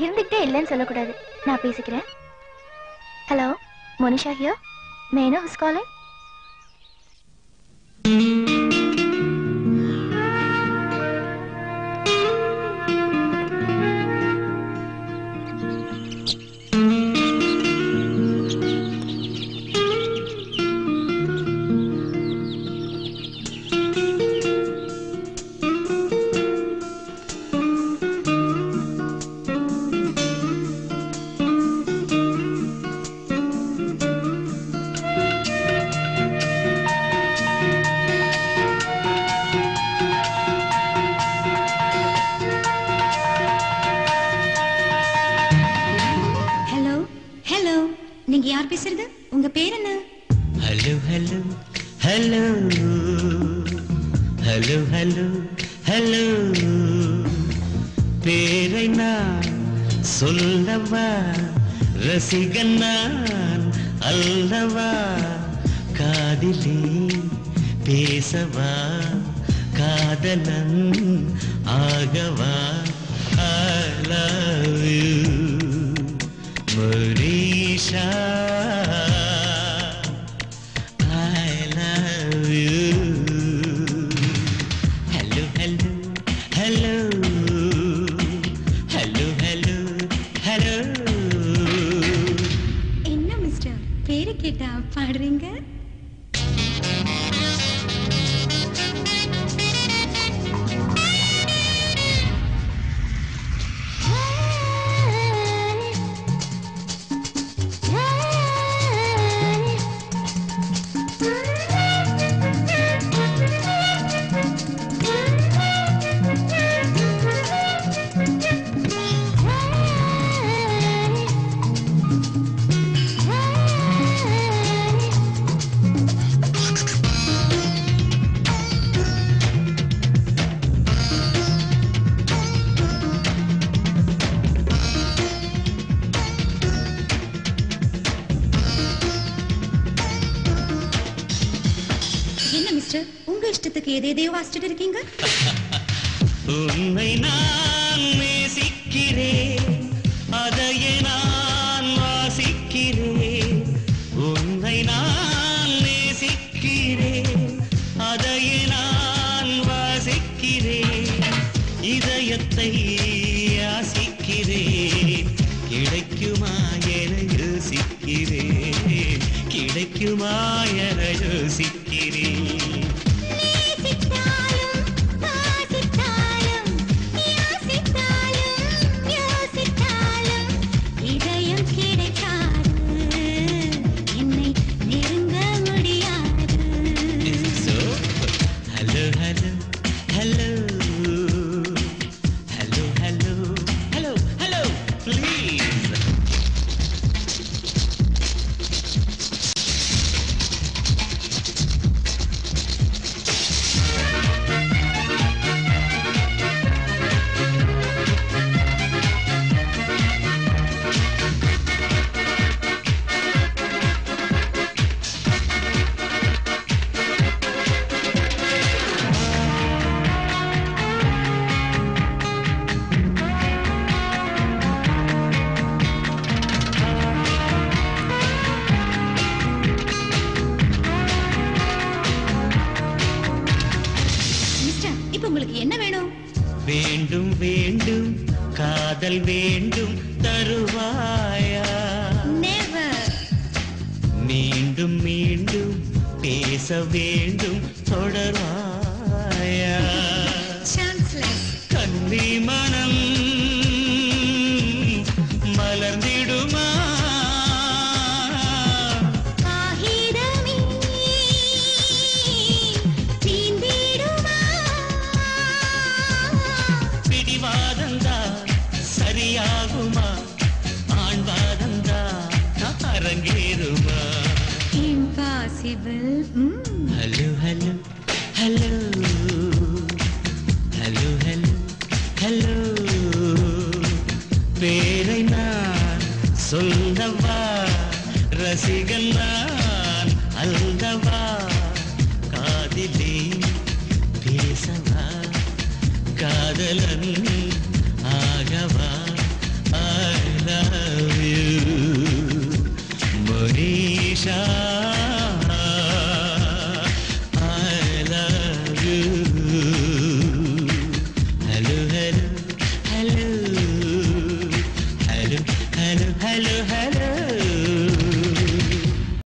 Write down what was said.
இருந்துகிட்டே இல்லைன்னு சொல்லக்கூடாது. நான் பேசிக்கிறேன். Hello, Monisha here. May I know who's calling? ரசிகன்னான் அல்லவா காதிலே பேசவா காதலன் ஆகவா I love you மொரீஷா I love you hello hello hello hello hello hello கேட்டா பாடுறீங்க. எதையோ வாசிச்சுட்டு இருக்கீங்க. உன்னை நான் நேசிக்கிறேன், அதையே நான் வாசிக்கிறேன். உன்னை நான் நேசிக்கிறேன், அதையே நான் வாசிக்கிறேன். இதயத்தை யாசிக்கிறேன், கிடைக்குமா என யோசிக்கிறேன், கிடைக்குமா என யோசிக்கிறேன். வேண்டும் வேண்டும் காதல் வேண்டும் தருவாயா? மீண்டும் மீண்டும் பேச வேண்டும் தொடர்வாயா? கன்னி மனம் மலர்ந்திடுமா? சரியாகுமா? ஆண்பாதந்தா அரங்கேறுமா? Impossible. Hello hello hello hello hello hello பேரை நான் சொல்லவா? ரசிகன் நான் அல்லவா? காதிலே பேசவா? காதலன் ஆகவா? நிஷா